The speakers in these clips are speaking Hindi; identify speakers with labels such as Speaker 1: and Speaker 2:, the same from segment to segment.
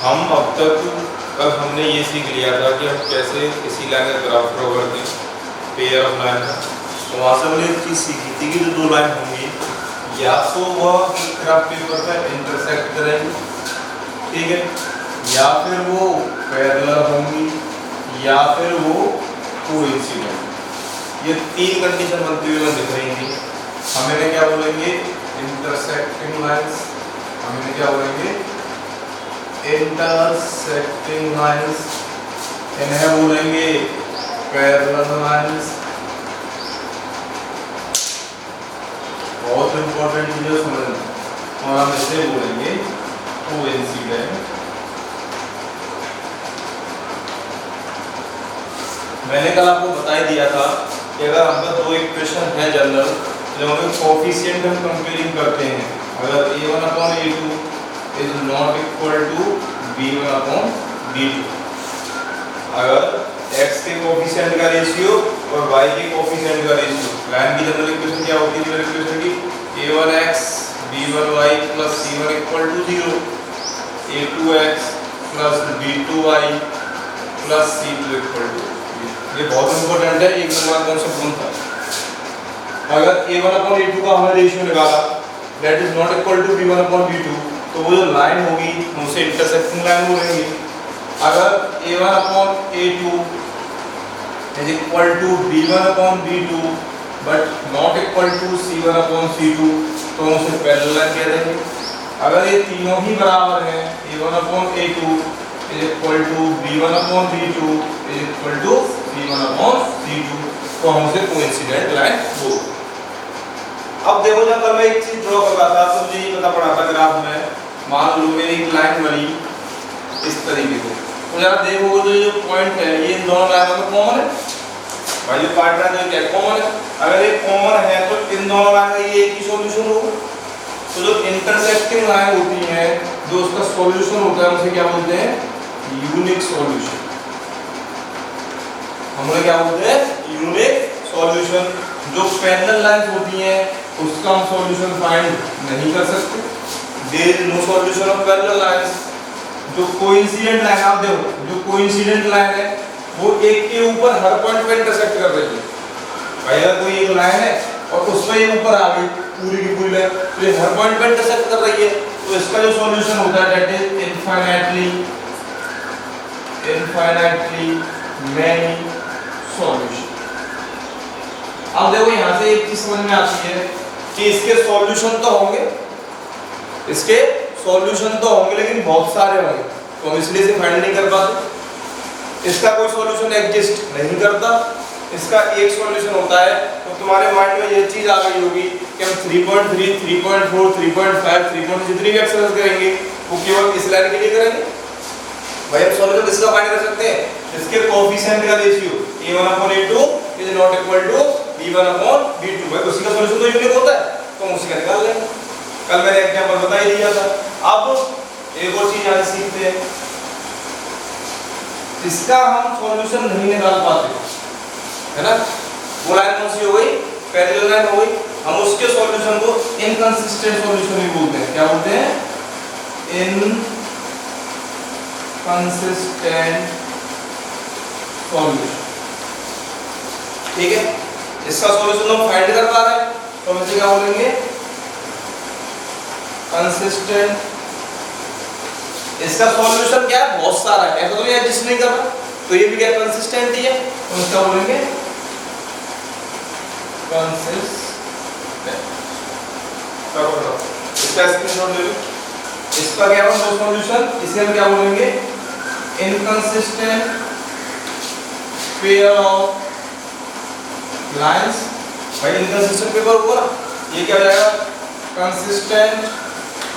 Speaker 1: हम अब तक कल हमने ये सीख लिया था कि हम कैसे किसी लाइन का ग्राफ ड्रॉ करते हैं, पेयर ऑफ लाइन का। तो वहाँ से हमने एक चीज़ सीखी थी कि जो दो लाइन होंगी या तो वह ग्राफ पेपर पर इंटरसेक्ट करेंगी, ठीक है, या फिर वो पैरेलल होंगी या फिर वो कोइंसिडेंट। ये तीन कंडीशन बनती हुई दिख रही थी। हम इन्हें क्या बोलेंगे? Intersecting lines. हम इन्हें क्या बोलेंगे? Intersecting lines. इन्हें बोलेंगे पैरेलल लाइंस। बहुत इंपॉर्टेंट चीजें समझना। और हम इसे बोलेंगे कोइंसिडेंट। मैंने कल आपको बता ही दिया था कि अगर आपका दो इक्वेशन है जनरल, जो हमें कोफिशिएंट हम कंपेयरिंग करते हैं, अगर a1/a2 is not equal to b1/b2, अगर x के कोफिशिएंट का रेशियो और y के कोफिशिएंट का रेशियो, लाइन की जनरल इक्वेशन क्या होती है? जनरल इक्वेशन की a1x b1y + c1 = 0, a2x + b2y + c2 = 0। ये बहुत इंपॉर्टेंट है, एक नंबर कॉन्सेप्ट बनता है। अगर a1/a2 का हमने रेशियो निकाला, that is not equal to b1/b2, तो वो जो लाइन होगी उनसे इंटरसेक्टिंग लाइन बोलेंगे। अगर a1/a2 is equal to b1/b2 but not equal to c1/c2, तो उसे पैरेलल लाइन कह देंगे। अगर ये तीनों ही बराबर हैं, a1/a2 is equal to b1/b2 is equal to c1/c2, तो हम उसे कोइंसिडेंट लाइन बोलते हैं। अब देखो, जब कल मैं एक चीज ड्रॉ कर रहा था तो मुझे ये पता पड़ा था ग्राफ में, मान लो मेरी एक लाइन बनी इस तरीके से, तो जरा देखो जो ये पॉइंट है ये इन दोनों लाइनों में कॉमन है। भाई जो पार्टनर है क्या कॉमन है? अगर ये कॉमन है तो इन दोनों लाइन का ये एक ही सॉल्यूशन होगा। तो जो इंटरसेक्टिंग लाइन होती है, जो उसका सॉल्यूशन होता है, उसे क्या बोलते हैं? Unique solution. हम उन्हें क्या बोलते हैं? Unique solution. जो पैरेलल लाइंस होती हैं उसका हम सॉल्यूशन फाइंड नहीं कर सकते, there is no solution of parallel lines. जो कोइंसिडेंट लाइन, आप देखो जो कोइंसिडेंट लाइन है वो एक के ऊपर हर पॉइंट पे इंटरसेक्ट कर रही है। भाई अगर कोई एक लाइन है और उस पे ये ऊपर आ गई पूरी की पूरी लाइन, तो ये हर पॉइंट पे इंटरसेक्ट कर रही है, तो इसका जो सॉल्यूशन होता है that is infinitely many solution. अब देखो यहां से एक चीज समझ में आती है कि इसके सॉल्यूशन तो होंगे, इसके सॉल्यूशन तो होंगे लेकिन बहुत सारे होंगे, तो हम इसलिए से फाइंड नहीं कर पाते। इसका कोई सॉल्यूशन एग्जिस्ट नहीं करता, इसका एक सॉल्यूशन होता है। तो तुम्हारे माइंड में ये चीज आ गई होगी कि हम 3.3, 3.4, 3.5, 3. जितनी भी एक्सरसाइज करेंगे वो केवल इस लाइन के लिए करेंगे। भाई हम सॉल्यूशन किसका फाइंड कर सकते हैं? इसके कोएफिशिएंट का ratio a1/a2 is not equal to b1/b2। भाई उसी का सॉल्यूशन तो यूनिक होता है, तो हम उसी का निकाल लेंगे। कल मैंने एग्जांपल बता ही दिया था। अब एक और चीज आज सीखते हैं, इसका हम सॉल्यूशन नहीं निकाल पाते, है ना? वो लाइन कौन सी हो गई? पैरेलल लाइन हो गई। हम उसके सॉल्यूशन को इनकंसिस्टेंट सॉल्यूशन भी बोलते हैं। क्या बोलते हैं? Inconsistent solution. ठीक है, इसका सॉल्यूशन हम फाइंड कर पा रहे हैं, तो हम इसे क्या बोलेंगे? कंसिस्टेंट। इसका सॉल्यूशन क्या है? बहुत सारा है, ऐसा तो नहीं एग्जिस्ट नहीं कर रहा, तो ये भी क्या कंसिस्टेंट ही है, तो इसका बोलेंगे कंसिस्टेंट। करो इसका स्क्रीनशॉट ले लो। इसका क्या होगा सॉल्यूशन? इसे हम क्या बोलेंगे? Inconsistent pair of lines. भाई इनकंसिस्टेंट पेयर हुआ ना, ये क्या हो जाएगा? Consistent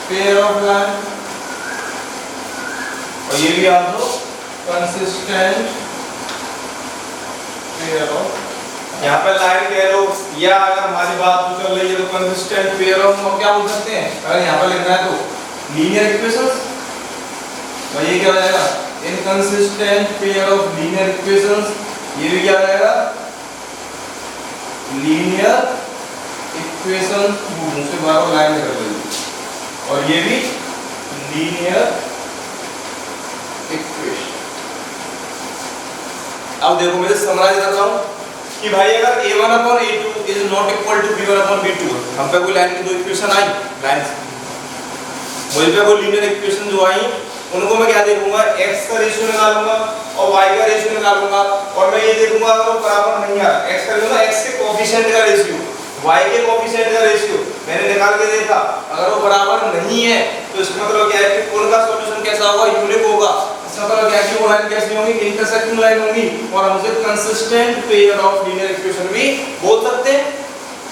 Speaker 1: pair of line. और ये भी याद हो, कंसिस्टेंट पेयर ऑफ, यहाँ पे लाइन कह लो या अगर हमारी बात तो चल रही है तो कंसिस्टेंट पेयर ऑफ हम क्या बोल सकते हैं? अगर यहाँ पे लिखना है तो लीनियर इक्वेशंस। तो ये क्या हो जाएगा? Inconsistent pair of linear equations. ये भी क्या हो जाएगा? Linear equation. मुंह से बार-बार लाइन निकल रही है। और ये भी लीनियर अब देखो मैं समराइज कर रहा हूँ कि भाई अगर a1/a2 is not equal to b1/b2, हम पे कोई लाइन की दो इक्वेशन आई, लाइन मुझे पे कोई लीनियर इक्वेशन जो आई उनको मैं क्या देखूंगा, x का रेशियो निकालूंगा और y का रेशियो निकालूंगा, और मैं ये देखूंगा अगर वो बराबर नहीं आ, x का रेशियो x के कोएफिशिएंट का रेशियो, y के कोएफिशिएंट का रेशियो मैंने निकाल के देखा, अगर वो बराबर नहीं है तो इसका मतलब क्या है कि उनका सॉल्यूशन कैसा होगा, यूनिक होगा। इसका मतलब क्या है कि वो लाइन कैसी होंगी, इंटरसेक्टिंग लाइन होंगी, और हम उसे consistent pair of linear equation भी बोल सकते हैं,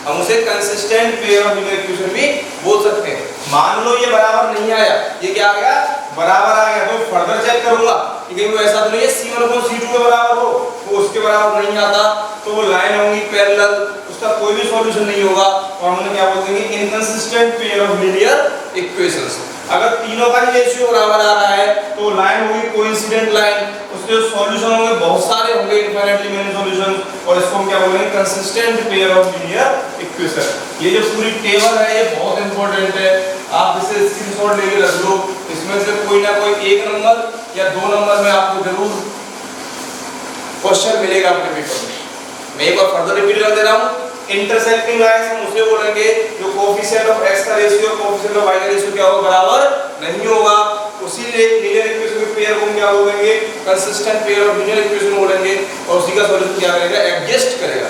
Speaker 1: हम उसे consistent pair of linear equation भी बोल सकते हैं। मान लो ये बराबर नहीं आया, ये क्या आ गया, बराबर आ गया, तो फर्दर चेक करूंगा कि कहीं वो ऐसा तो नहीं है C1/C2 के बराबर हो, वो उसके बराबर नहीं आता तो वो लाइन होंगी पैरेलल, उसका कोई भी सॉल्यूशन नहीं होगा, और हमने क्या बोल देंगे, inconsistent pair of linear equations. अगर तीनों का ही रेशियो बराबर आ रहा है तो लाइन होगी कोइंसिडेंट लाइन, उसके सॉल्यूशन होंगे बहुत सारे होंगे, इनफाइनाइटली मेनी सॉल्यूशन, और इसको हम क्या बोलेंगे, consistent pair of linear equation. ये जो पूरी टेबल है ये बहुत इंपॉर्टेंट है, आप इसे स्क्रीनशॉट लेके रख लो, इसमें से कोई ना कोई एक नंबर या दो नंबर में आपको जरूर क्वेश्चन मिलेगा अपने पेपर में। मैं एक बार फर्दर रिपीट कर दे रहा हूं, इंटरसेक्टिंग लाइंस हम उसे बोलेंगे जो कोएफिशिएंट ऑफ x का रेशियो और कोएफिशिएंट ऑफ y का रेशियो क्या होगा, बराबर नहीं होगा, उसी लीनियर इक्वेशन के पेयर को क्या बोलेंगे, consistent pair of linear equation बोलेंगे, और उसी का सॉल्यूशन क्या करेगा, एडजस्ट करेगा।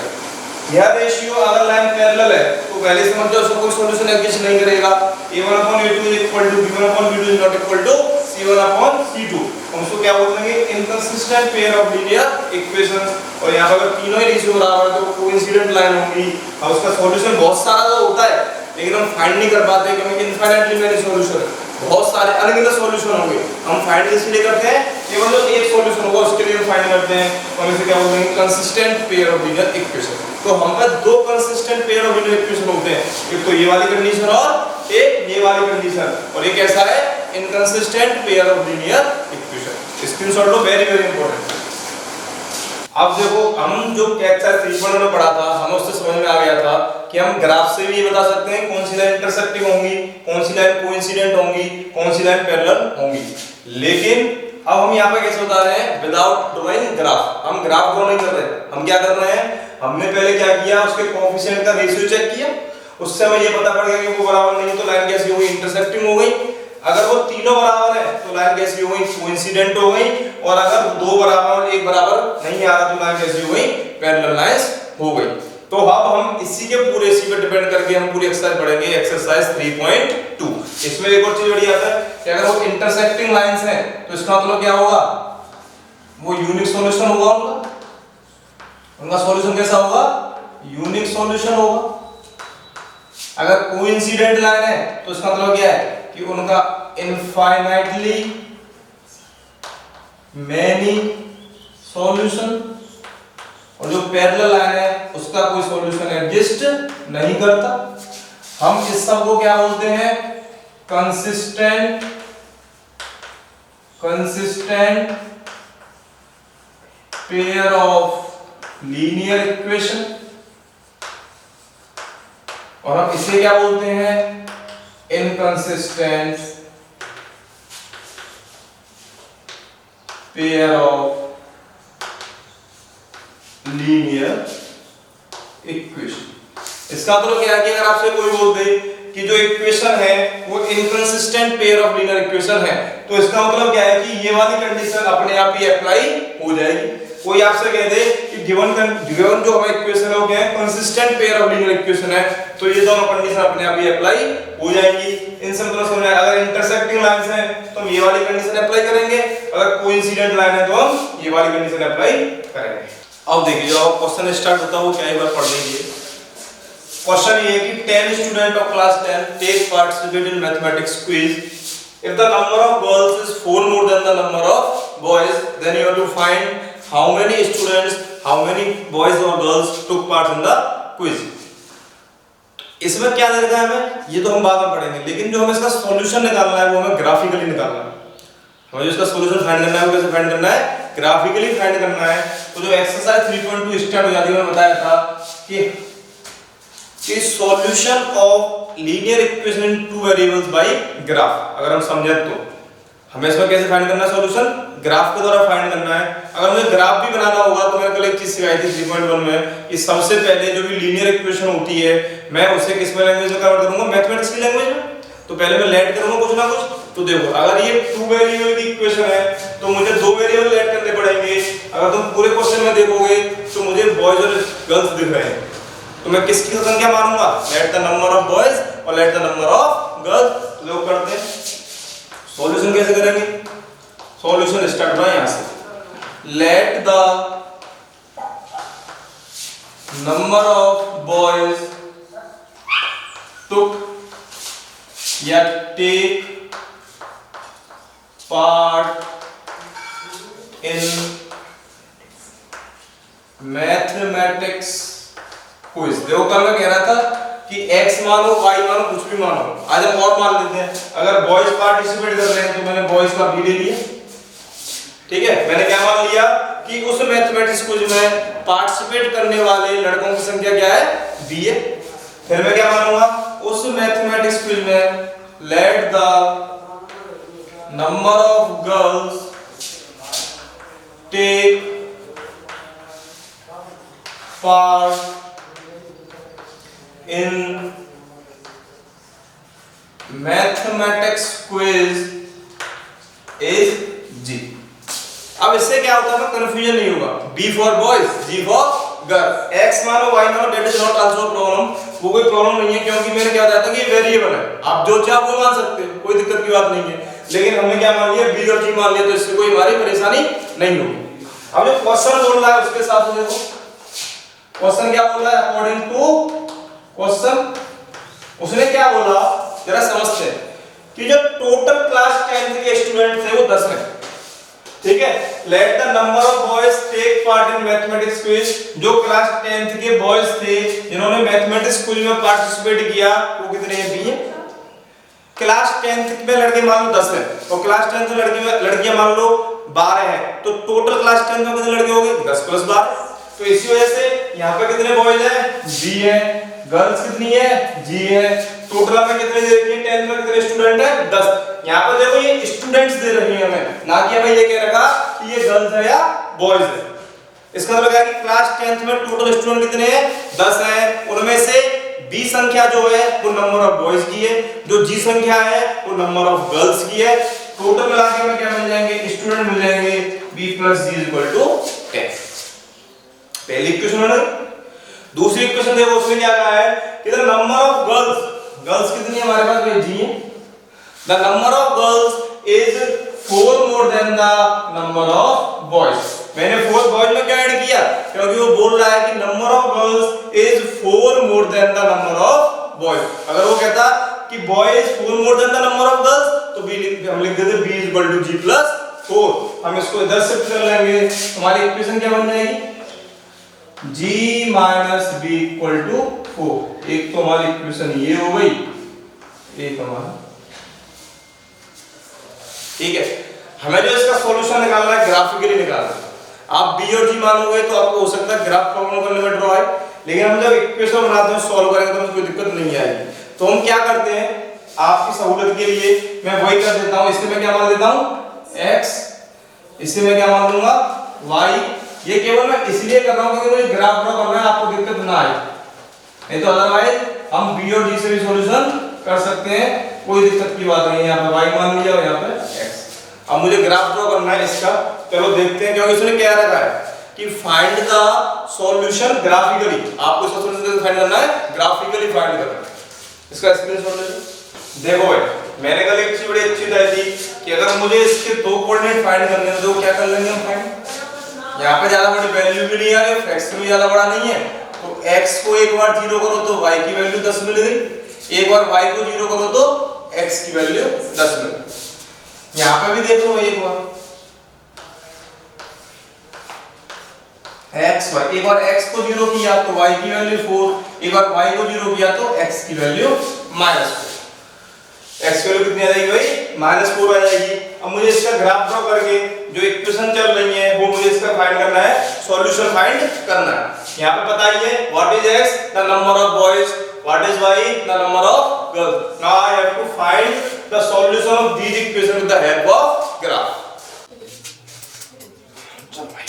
Speaker 1: यह रेशियो अगर लाइन पैरेलल है तो पहले समझ जाओ उसका कोई सॉल्यूशन एग्जिस्ट नहीं करेगा, a1/a2 is equal to b1/b2 is not equal to c1/c2, हम उसको क्या बोलेंगे, inconsistent pair of linear equations. और यहां पर अगर तीनों ही रेशियो बराबर है तो कोइंसिडेंट लाइन होगी, अब उसका सॉल्यूशन बहुत सारा तो होता है लेकिन हम फाइंड नहीं कर पाते क्योंकि इनफाइनाइटली मेनी सॉल्यूशन, बहुत सारे अनगिनत सॉल्यूशन होंगे, हम फाइंड इसलिए करते हैं केवल जो एक सॉल्यूशन होगा उसके लिए हम फाइंड करते हैं, और इसे क्या बोलते हैं, consistent pair of linear equation. तो हम पे दो consistent pair of linear equation होते हैं, एक तो ये वाली कंडीशन और एक ये वाली कंडीशन, और ये कैसा है, inconsistent pair of linear equation. Screenshot low, very very important. अब देखो हम जो एक्सरसाइज 3.1 में पढ़ा था, हमें उससे समझ में आ गया था कि हम ग्राफ से भी ये बता सकते हैं कौन सी लाइन इंटरसेक्टिंग होंगी, कौन सी लाइन कोइंसिडेंट होंगी, कौन सी लाइन पैरेलल होंगी। लेकिन अब हम यहाँ पे कैसे बता रहे हैं, विदाउट ड्राइंग ग्राफ, हम ग्राफ ड्रॉ नहीं कर रहे, हम क्या कर रहे हैं, हमने पहले क्या किया, उसके कोएफिशिएंट का रेशियो चेक किया, उससे हमें ये पता पड़ गया कि वो बराबर नहीं है तो लाइन कैसी हो गई, इंटरसेक्टिंग हो गई। अगर वो तीनों बराबर है तो लाइन कैसी हो गई, कोइंसिडेंट हो गई, और अगर दो बराबर और एक बराबर नहीं आ रहा तो लाइन कैसी हो गई, पैरेलल लाइंस हो गई। तो अब हम इसी के पूरे इसी पे डिपेंड करके हम पूरी एक्सरसाइज पढ़ेंगे, एक्सरसाइज 3.2। इसमें एक और चीज बड़ी आता है कि अगर वो इंटरसेक्टिंग लाइंस हैं तो इसका मतलब क्या होगा, वो यूनिक सॉल्यूशन होगा उनका सॉल्यूशन कैसा होगा, यूनिक सॉल्यूशन होगा। अगर कोइंसिडेंट लाइन है तो इसका मतलब क्या है कि उनका इनफाइनाइटली मैनी सॉल्यूशन, और जो पैरेलल लाइन है उसका कोई सॉल्यूशन एग्जिस्ट नहीं करता। हम इस सब को क्या बोलते हैं, consistent pair of linear equation, और हम इसे क्या बोलते हैं, inconsistent pair of linear equation. इसका मतलब क्या है कि अगर आपसे कोई बोल दे कि जो इक्वेशन है वो inconsistent pair of linear equation है, तो इसका मतलब क्या है कि ये वाली कंडीशन अपने आप ही अप्लाई हो जाएगी। कोई आपसे कह दे कि गिवन जो हमारा इक्वेशन है वो क्या है, consistent pair of linear equation है, तो ये दोनों कंडीशन अपने आप ही अप्लाई हो जाएंगी। इनसे मतलब समझ आया, अगर इंटरसेक्टिंग लाइंस हैं तो हम ये वाली कंडीशन अप्लाई करेंगे, अगर कोइंसिडेंट लाइन है तो हम ये वाली कंडीशन अप्लाई करेंगे। अब देखिए जो क्वेश्चन स्टार्ट होता है वो क्या एक बार पढ़ लीजिए। क्वेश्चन ये है कि 10 student of class 10 take participate in mathematics quiz. If the number of girls is 4 more than the number of boys, then you have to find how many students, how many boys or girls took part in the quiz. इसमें क्या देगा हमें, ये तो हम बाद में पढ़ेंगे, लेकिन जो हमें इसका सॉल्यूशन निकालना है वो हमें ग्राफिकली निकालना है। हमें जो इसका सॉल्यूशन फाइंड करना है वो कैसे फाइंड करना है, ग्राफिकली फाइंड करना है। तो जो एक्सरसाइज 3.2 स्टार्ट हो जाती है, मैंने बताया था कि solution of linear equation in two variables by graph, अगर हम समझें तो हमें इसमें कैसे फाइंड करना है सॉल्यूशन, ग्राफ के द्वारा फाइंड करना है। अगर मुझे ग्राफ भी बनाना होगा तो मैंने कल एक चीज सिखाई थी 3.1 में कि सबसे पहले जो भी लीनियर इक्वेशन होती है मैं उसे किस में लैंग्वेज में कन्वर्ट करूंगा, मैथमेटिक्स की लैंग्वेज में। तो पहले मैं लेट करूंगा कुछ ना कुछ। तो देखो अगर ये 2 वेरिएबल की इक्वेशन है तो मुझे 2 वेरिएबल ऐड करने पड़ेंगे। अगर तुम पूरे क्वेश्चन में देखोगे तो मुझे बॉयज और गर्ल्स दिख रहे हैं, तो मैं किसकी संख्या मानूंगा, let the number of boys और let the number of girls. लोग करते हैं सॉल्यूशन कैसे करेंगे, सॉल्यूशन स्टार्ट होगा यहां से, let the number of boys took या take part in mathematics quiz. देखो कल मैं कह रहा था कि x मानो y मानो कुछ भी मानो, आज हम और मान लेते हैं। अगर बॉयज पार्टिसिपेट कर रहे हैं तो मैंने बॉयज का b ले लिया, ठीक है। मैंने क्या मान लिया कि उस मैथमेटिक्स क्विज में पार्टिसिपेट करने वाले लड़कों की संख्या क्या है, b है। फिर मैं क्या मानूंगा, उस मैथमेटिक्स क्विज में let the number of girls take part in mathematics quiz is G. अब इससे क्या होता है, कंफ्यूजन नहीं होगा, B for boys, G for girl, X मानो Y मानो, that is not also problem. वो कोई प्रॉब्लम नहीं है क्योंकि मैंने क्या बताया था कि ये वेरिएबल है, आप जो चाहो वो मान सकते हो, कोई दिक्कत की बात नहीं है। लेकिन हमने क्या मान लिया, B और G मान लिया, तो इससे कोई हमारी परेशानी नहीं होगी। अब जो क्वेश्चन बोल रहा है उसके साथ देखो, क्वेश्चन क्या बोल रहा है, अकॉर्डिंग टू क्वेश्चन उसने क्या बोला जरा समझते हैं कि जो टोटल क्लास 10th के स्टूडेंट थे वो 10 हैं, ठीक है। Let the number of boys take part in mathematics quiz, जो क्लास 10th के बॉयज थे जिन्होंने मैथमेटिक्स क्विज में पार्टिसिपेट किया वो कितने हैं, B है। क्लास 10th में लड़के मान लो 10 है और क्लास 10th में लड़कियां मान लो 12 है, तो टोटल क्लास 10th में कितने लड़के हो गए, 10 + 12। तो इसी वजह से यहाँ पे कितने बॉयज हैं, B है, गर्ल्स कितनी है, G है। टोटल में कितने दे रखी है, 10th में कितने स्टूडेंट है, 10। यहाँ पे देखो ये स्टूडेंट्स दे रही है हमें, ना कि हमें ये कह रखा कि ये गर्ल्स है या बॉयज है। इसका मतलब है कि क्लास 10th में टोटल स्टूडेंट कितने हैं, 10 हैं। उनमें से B संख्या जो है वो नंबर ऑफ बॉयज की है, जो G संख्या है वो नंबर ऑफ गर्ल्स की है। टोटल मिला के हमें क्या मिल जाएंगे, स्टूडेंट मिल जाएंगे, B + G = 10। पहली इक्वेशन है। दूसरी इक्वेशन देखो उसमें क्या कहा है कि the number of girls, girls कितनी है हमारे पास, भाई G है। The number of girls is 4 more than the number of boys. मैंने 4 बॉयज में क्या ऐड किया, क्योंकि वो बोल रहा है कि number of girls is 4 more than the number of boys. अगर वो कहता कि boys 4 more than the number of girls तो हम लिख देते B = G + 4। हम इसको इधर शिफ्ट कर लेंगे, हमारी इक्वेशन क्या बन जाएगी, G - B = 4। एक तो हमारी इक्वेशन ये हो गई, एक हमारा, ठीक है। हमें जो इसका सॉल्यूशन निकालना है ग्राफिकली निकालना है। आप B और G मानोगे तो आपको हो सकता है ग्राफ प्रॉब्लम करने में ड्रॉ आए, लेकिन हम जब इक्वेशन बनाते हैं सॉल्व करेंगे तो कोई दिक्कत नहीं आएगी। तो हम क्या करते हैं, आपकी सहूलियत के लिए मैं वही कर देता हूं। इससे मैं क्या मान देता हूं, x, इससे मैं क्या मान दूंगा, y। ये केवल मैं इसलिए कर रहा हूं क्योंकि मुझे ग्राफ ड्रॉ करना है, आपको दिक्कत ना आए, नहीं तो अदरवाइज हम B और G से भी सॉल्यूशन कर सकते हैं, कोई दिक्कत की बात नहीं है। यहाँ पे y मान लिया और यहाँ पे x। अब मुझे ग्राफ ड्रॉ करना है इसका, चलो देखते हैं, क्योंकि इसने क्या रखा है कि फाइंड द सॉल्यूशन ग्राफिकली। आपको इसका सॉल्यूशन फाइंड करना है, ग्राफिकली फाइंड करना है। इसका स्क्रीनशॉट ले लो। देखो भाई, मैंने कल एक चीज बड़ी अच्छी बताई थी कि अगर मुझे इसके 2 कोऑर्डिनेट फाइंड करने हैं तो क्या कर लेंगे हम फाइंड। यहाँ पे ज्यादा बड़ी वैल्यू भी नहीं आ रही, x भी ज्यादा बड़ा नहीं है, तो x को एक बार 0 करो तो y की वैल्यू 10 मिल गई, एक बार y को 0 करो तो x की वैल्यू 10 मिल गई। यहाँ पे भी देख लो एक बार x y, एक बार x को 0 किया तो y की वैल्यू 4, एक बार y को 0 किया तो x की वैल्यू -4। x की वैल्यू कितनी आ जाएगी भाई, -4 आ जाएगी। अब मुझे इसका ग्राफ ड्रॉ करके जो इक्वेशन चल रही है वो मुझे इसका फाइंड करना है, सॉल्यूशन फाइंड करना है। यहाँ पे बताइए what is x, the number of boys, what is y, the number of girls. Now I have to find the solution of these equation with the help of graph. चल भाई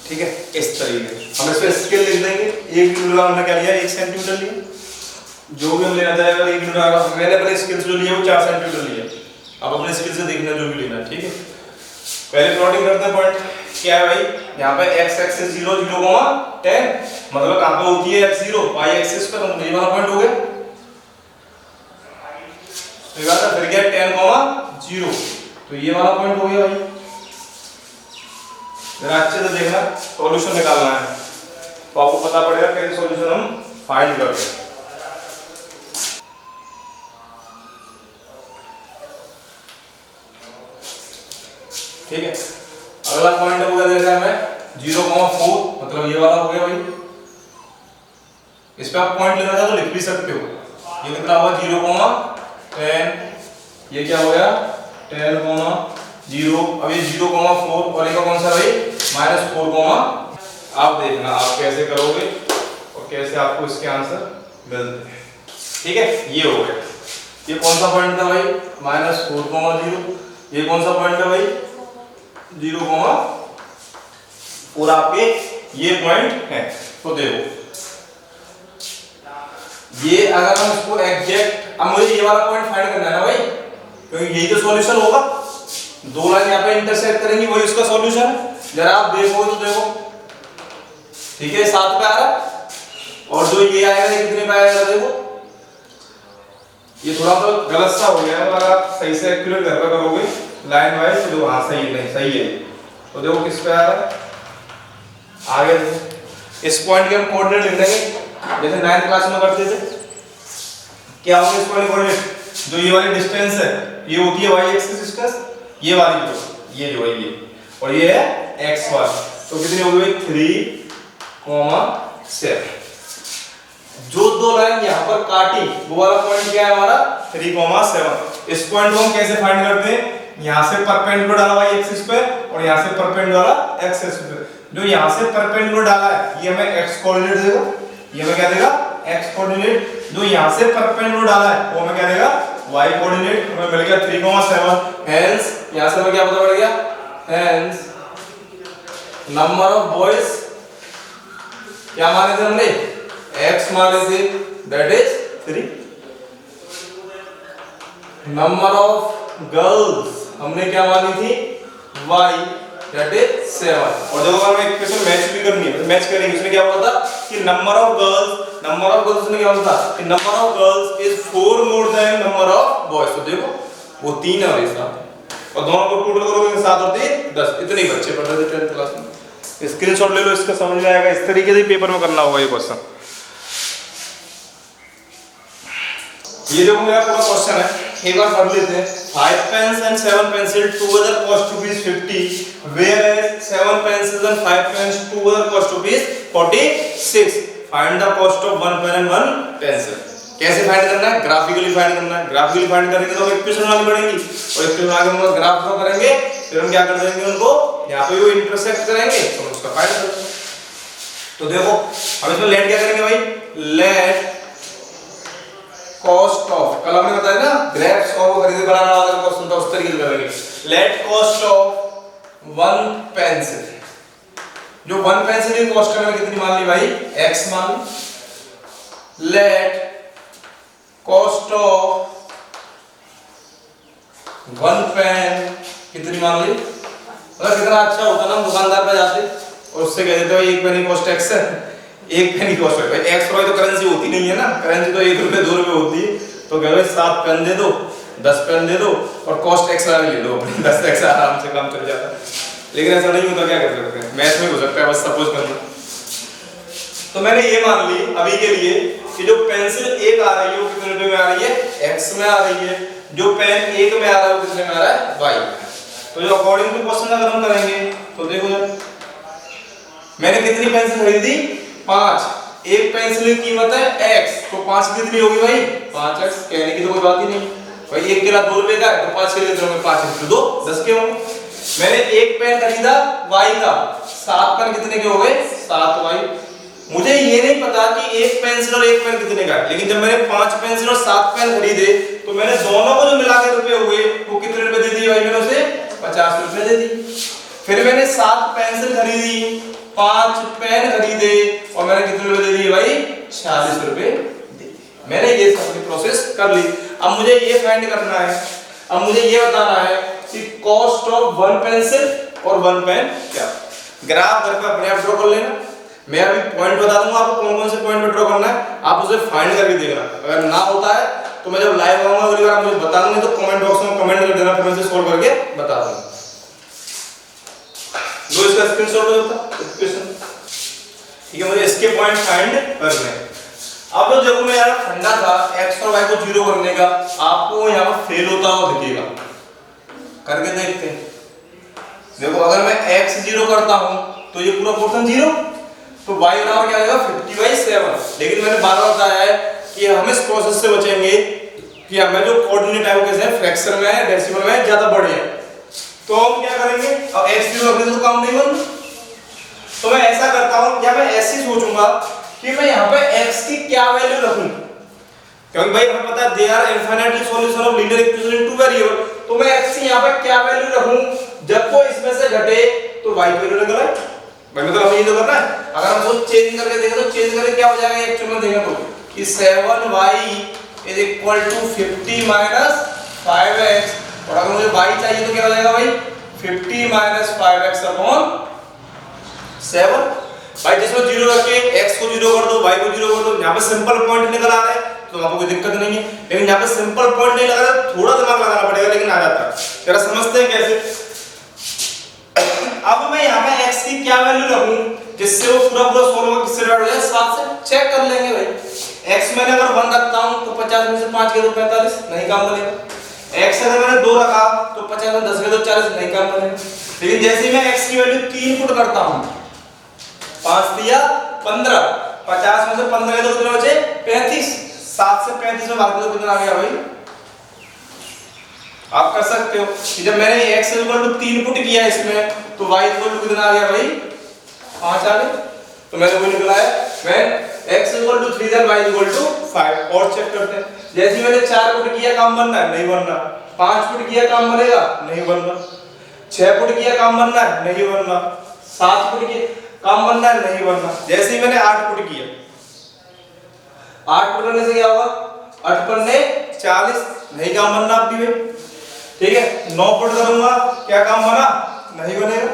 Speaker 1: ठीक है, इस तरीके हम इस पे स्केल लिख देंगे। 1 न्यूटन हमने क्या लिया, 1 सेंटीमीटर लिया। जो भी हम लेना चाहेगा 1 न्यूटन, मैंने अपने स्केल से जो लिया वो 4 सेंटीमीटर लिया। अब अपने स्केल से देखना जो भी लेना, ठीक है। पहले प्लॉटिंग करते हैं पॉइंट। क्या है भाई, यहाँ पे x एक्सिस 0 0, 10 मतलब कहां पे होती है x 0, y एक्सिस पर, तो ये वाला पॉइंट हो गया। तो ये बात फिर क्या 10 0, तो ये वाला पॉइंट हो गया भाई। जरा अच्छे से देखना, सॉल्यूशन निकालना है तो आपको पता पड़ेगा कैसे सॉल्यूशन हम फाइंड करते हैं। ठीक है, अगला पॉइंट हो गया देखा हमें 0,4 मतलब ये वाला हो गया भाई। इस पे आप पॉइंट लेना चाहो तो लिख भी सकते हो। ये कितना हुआ 0,10, ये क्या हो गया 10,0। अब ये 0,4 और ये कौन सा भाई -4, आप देखना आप कैसे करोगे और कैसे आपको इसके आंसर मिलते हैं। ठीक है, ये हो गया। ये कौन सा पॉइंट था भाई -4,0। ये कौन सा पॉइंट है भाई 0,4 आपके ये पॉइंट है। तो देखो ये अगर हम इसको एग्जैक्ट, अब मुझे ये वाला पॉइंट फाइंड करना है ना भाई, क्योंकि यही तो सॉल्यूशन होगा। दो लाइन यहाँ पे इंटरसेक्ट करेंगी, वही उसका सॉल्यूशन है। जरा आप देखो तो देखो, ठीक है 7 पे आ रहा है और जो ये आएगा ये कितने पे आएगा देखो। ये थोड़ा सा गलत सा हो गया है, अगर आप सही से एक्यूरेट घर पे करोगे लाइन वाइज तो हाँ सही है, नहीं सही है। तो देखो किस पे आ रहा है आगे देखो। इस पॉइंट के हम कोऑर्डिनेट लिख देंगे जैसे 9th क्लास में करते थे। क्या होगा इस पॉइंट कोऑर्डिनेट, जो ये वाली डिस्टेंस है ये होती है y एक्सिस डिस्टेंस, ये वाली जो ये जो है ये, और ये है x वाली। तो कितनी हो गई 3,7। जो दो लाइन यहाँ पर काटी वो वाला पॉइंट क्या है हमारा 3,7। इस पॉइंट को हम कैसे फाइंड करते हैं, यहाँ से परपेंडिकुलर डाला y एक्सिस पे और यहाँ से परपेंडिकुलर डाला x एक्सिस पे। जो यहाँ से परपेंडिकुलर डाला है ये हमें x कोऑर्डिनेट देगा, ये हमें क्या देगा x कोऑर्डिनेट। जो यहाँ से परपेंडिकुलर डाला है वो हमें क्या देगा y कोऑर्डिनेट। हमें मिल गया 3,7। हेंस यहाँ से हमें क्या पता पड़ गया, हेंस नंबर ऑफ बॉयज क्या माने थे हमने x माने थे, that is 3। Number of girls हमने क्या मानी थी y, दैट इज 7। और जब हमें इक्वेशन मैच भी करनी है, मैच करेंगे उसमें क्या हुआ था कि नंबर ऑफ गर्ल्स में क्या होता था कि number of girls is 4 more than number of boys. तो देखो वो 3 है और ये 7, और दोनों को टोटल करोगे 7 और 3 10। इतने ही बच्चे पढ़ रहे थे 10th क्लास में। स्क्रीनशॉट ले लो, इसका समझ में आएगा। इस तरीके से पेपर में करना होगा ये क्वेश्चन। ये जो मेरा पूरा क्वेश्चन है एक बार पढ़ लेते हैं। 5 pens and 7 pencils together cost rupees 50, whereas 7 pencils and 5 pens together cost rupees 46. Find the cost of 1 pen and 1 pencil. कैसे फाइंड करना है, ग्राफिकली फाइंड करना है। ग्राफिकली फाइंड करेंगे तो इक्वेशन बनानी पड़ेगी, और इक्वेशन आगे हम ग्राफ ड्रॉ करेंगे, फिर हम क्या कर देंगे उनको यहाँ पे वो इंटरसेक्ट करेंगे तो उसका फाइंड करेंगे। तो देखो अब इसमें लेट क्या करेंगे भाई, लेट कॉस्ट ऑफ, कल हमने बताया ना ग्रेप्स और खरीदे बनाना वाला क्वेश्चन था, उस तरीके से करेंगे। Let cost of one pencil, जो वन पेंसिल की कॉस्ट हमने कितनी मान ली भाई, x मान ली। Let cost of one pen कितनी मान ली, मतलब कितना अच्छा होता ना, दुकानदार पे जाते और उससे कह देते भाई एक पेन की कॉस्ट x है, एक पेन की कॉस्ट है। भाई x तो करेंसी होती नहीं है ना, करेंसी तो 1 रुपए 2 रुपए होती है, तो कह भाई 7 पेन दे दो, 10 पेन दे दो और कॉस्ट एक्स्ट्रा ले लो, 10 आराम से काम चल जाता है। लेकिन ऐसा नहीं होता, क्या कर सकते हैं, मैथ में हो सकता है बस सपोज करना। तो मैंने ये मान ली अभी के लिए कि जो पेंसिल एक आ रही है वो कितने रुपए में आ रही है, x में आ रही है, जो पेन एक में आ रहा है वो कितने में आ रहा है, y में। तो जो अकॉर्डिंग टू क्वेश्चन अगर हम करेंगे तो देखो जरा, मैंने कितनी पेंसिल खरीदी, 5, एक पेंसिल की कीमत है x, तो 5 कितनी होगी भाई, 5x, कहने की तो कोई बात ही नहीं भाई, एक केला 2 रुपए का है तो 5 केले कितने होंगे, 5 into 2 10 के होंगे। मैंने एक पेन खरीदा y का, 7 पेन कितने के हो गए, 7y। मुझे ये नहीं पता कि एक पेंसिल और एक पेन कितने का है, लेकिन जब मैंने 5 पेंसिल और 7 पेन खरीदे तो मैंने दोनों को जो मिला के रुपए हुए वो कितने रुपए दे दिए भाई, मैंने उसे 50 रुपए दे दी। फिर मैंने 7 पेंसिल खरीदी, 5 पेन खरीदे और मैंने कितने रुपए दे दिए भाई, 46 रुपए दे दिए। मैंने ये सारी प्रोसेस कर ली। अब मुझे ये फाइंड करना है, अब मुझे ये बताना है कि कॉस्ट ऑफ वन पेंसिल और वन पेन क्या। ग्राफ घर पे अपने आप ड्रॉ कर लेना, मैं अभी पॉइंट बता दूंगा आपको कौन कौन से पॉइंट पे ड्रॉ करना है, आप उसे फाइंड करके देखना। अगर ना होता है तो मैं जब लाइव आऊंगा अगली बार आप मुझे बता दूंगा, तो कमेंट बॉक्स में कमेंट कर देना, फिर मैं इसे सोल्व करके बता दूंगा। लो इसका स्क्रीनशॉट ले लेता क्वेश्चन, ठीक है, मुझे इसके पॉइंट फाइंड करने हैं। अब तो जब मेरा फंडा था x और y को जीरो करने का, आपको यहां पर फेल होता हुआ दिखेगा, करके देखते हैं। देखो अगर मैं x जीरो करता हूं तो ये पूरा पोर्शन जीरो, तो y बराबर क्या आएगा 50/7। लेकिन मैंने बार बार बताया है कि हम इस प्रोसेस से बचेंगे कि हमें जो कोऑर्डिनेट है वो कैसे है, फ्रैक्शन में है, डेसिमल में है, ज्यादा बड़े हैं। तो हम क्या करेंगे, अब x जीरो रखने से तो काम नहीं बन, तो मैं ऐसा करता हूं, या मैं ऐसे सोचूंगा कि मैं यहाँ पे x की क्या वैल्यू रखूं, क्योंकि भाई हमें पता है they are infinitely solution of linear equation in two variable, तो मैं x की यहाँ पे क्या वैल्यू रखूं, जब वो इसमें से घटे तो y की वैल्यू लगाए। भाई मतलब हमें ये तो करना है। अगर हम वो चेंज करके देखें तो चेंज करके क्या हो जाएगा, एक्चुअल में देखें तो कि 7y is equal to 50 minus 5x, और अगर मुझे y चाहिए तो क्या हो जाएगा भाई 50 माइनस 5x अपॉन 7। भाई जिसमें जीरो रख के x को जीरो कर दो, y को जीरो कर दो, यहाँ पे सिंपल पॉइंट निकल आ रहा है तो आपको कोई दिक्कत नहीं है। लेकिन यहाँ पे सिंपल पॉइंट नहीं लगा रहा, थोड़ा दिमाग लगाना पड़ेगा, लेकिन आ जाता है। जरा समझते हैं कैसे। अब मैं यहाँ पे x की क्या वैल्यू रखूं जिससे वो पूरा पूरा सोल्व होकर किससे डिवाइड हो जाए, 7 से। चेक कर लेंगे भाई, x मैंने अगर 1 रखता हूं तो 50 में से 5 के दो 45, नहीं काम बनेगा। x अगर मैंने 2 रखा तो 50 में 10 के दो 40, नहीं काम बनेगा। लेकिन जैसे ही मैं x की वैल्यू 3 पुट करता हूं, 5 दिया 15, 50 में से 15 के दो कितने बचे 35, 7 से 35 में भाग दो कितना आ गया भाई। आप कर सकते हो कि जब मैंने x 3 पुट किया इसमें तो y कितना आ गया भाई 5 आ गया। तो मैंने वो निकला है when x 3 then y 5। और चेक करते हैं, जैसे ही मैंने 4 पुट किया काम बनना है, नहीं बनना। 5 पुट किया काम बनेगा, नहीं बनना। 6 पुट किया काम बनना है, नहीं बनना। 7 पुट किया काम बनना है, नहीं बनना। जैसे ही मैंने 8 पुट किया, 8 पुट करने से क्या होगा, 8 पन्ने 40, नहीं काम बनना आपकी भाई, ठीक है। 9 पुट करूंगा, क्या काम बना, नहीं बनेगा